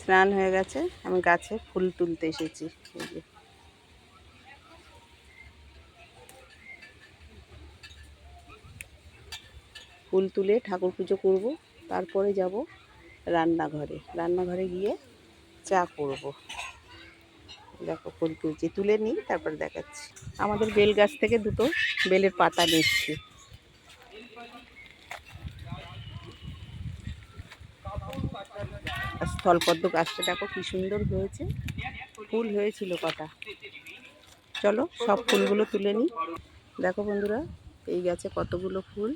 স্নান হয়ে গেছে, আমি গাছে ফুল তুলতে এসেছি। এই যে ফুল তুলে ঠাকুর পুজো করব, তারপরে যাব রান্নাঘরে গিয়ে চা করব। দেখো ফুল তুলছি, তুলে নিই তারপর দেখাচ্ছি। আমাদের বেল গাছ থেকে দুটো বেলের পাতা নিচ্ছি। স্থলপদ্ম গাছটা দেখো কি সুন্দর হয়েছে, ফুল হয়েছিল কটা। চলো সব ফুলগুলো তুলে নিই। দেখো বন্ধুরা, এই গাছে কতগুলো ফুল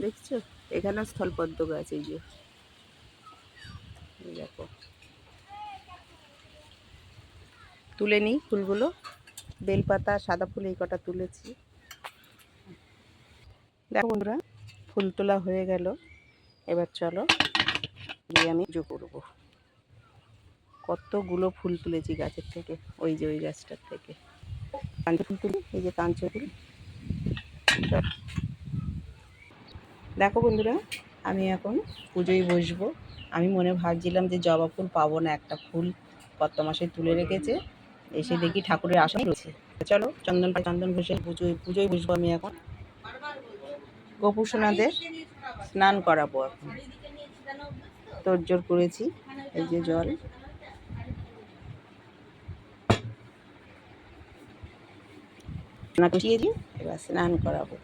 দেখছো। এখানে স্থলপদ্ম গাছ, এই যে দেখো। তুলে নিই ফুলগুলো, বেলপাতা সাদা ফুল এই কটা তুলেছি। দেখো বন্ধুরা, ফুল তোলা হয়ে গেল। এবার চলো গিয়ে আমি পুজো করবো। কতগুলো ফুল তুলেছি গাছের থেকে, ওই যে ওই গাছটার থেকে কাঞ্চ ফুল তুলি, এই যে কাঞ্চ ফুল। দেখো বন্ধুরা, আমি এখন পুজোয় বসবো। আমি মনে ভাবছিলাম যে জবা ফুল পাবো না, একটা ফুল কত মাসে তুলে রেখেছে, এসে দেখি ঠাকুরের আসনে রয়েছে। চলো চন্দন ঘষে পুজোয় বসবো আমি এখন। গোপুসোনাদের স্নান করাবো এখন, তোড়জোড় করেছি। এই যে জল, কষিয়ে দিই, এবার স্নান করাবো।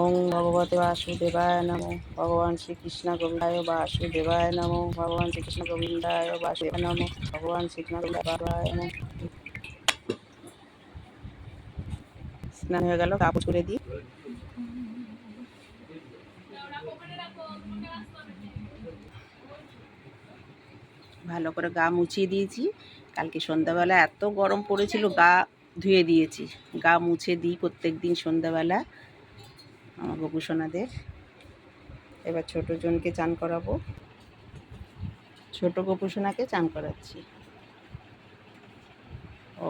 ওং ভগবতে বাসুদেবায় নমো, ভগবান শ্রীকৃষ্ণ গোবিন্দায় বাসুদেবায় নমো, ভগবান শ্রীকৃষ্ণ গোবিন্দায় বাসুদেবায় নমো, ভগবান শ্রীকৃষ্ণ গোবিন্দায় নমো। স্নান হয়ে গেল, কাপড় করে দিই। ভালো করে গা মুছিয়ে দিয়েছি। কালকে সন্ধ্যাবেলা এত গরম পড়েছিল, গা ধুয়ে দিয়েছি। গা মুছে দিই প্রত্যেক দিন সন্ধ্যাবেলা আমার গোপুসোনাদের। এবার ছোট জনকে চান করাবো, ছোট গোপুসোনাকে চান করাচ্ছি।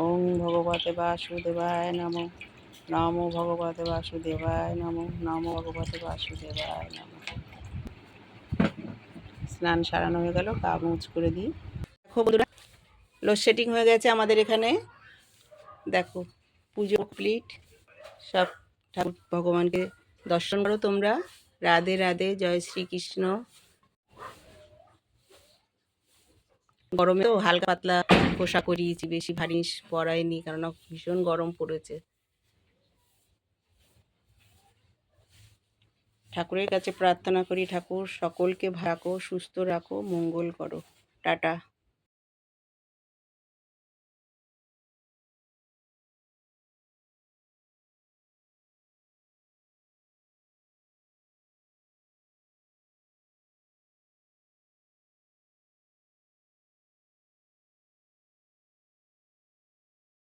ওং ভগবতে বাসুদেবায় নমো, নমো ভগবতে বাসুদেবায় নমো, নমো ভগবতে বাসুদেবায় নমো। স্নান সারানো হয়ে গেল, গা মুছ করে দিই। দেখো বন্ধুরা, লোডশেডিং হয়ে গেছে আমাদের এখানে। দেখো পুজো কমপ্লিট, সব ঠাকুর ভগবানকে দর্শন করো তোমরা। রাধে রাধে, জয় শ্রীকৃষ্ণ। গরমে তো হালকা পাতলা পোশাক পরিয়েছি, বেশি ভারী পরাইনি, কারণ ভীষণ গরম পড়েছে। ঠাকুরের কাছে প্রার্থনা করি, ঠাকুর সকলকে রাখো, সুস্থ রাখো, মঙ্গল করো। টাটা।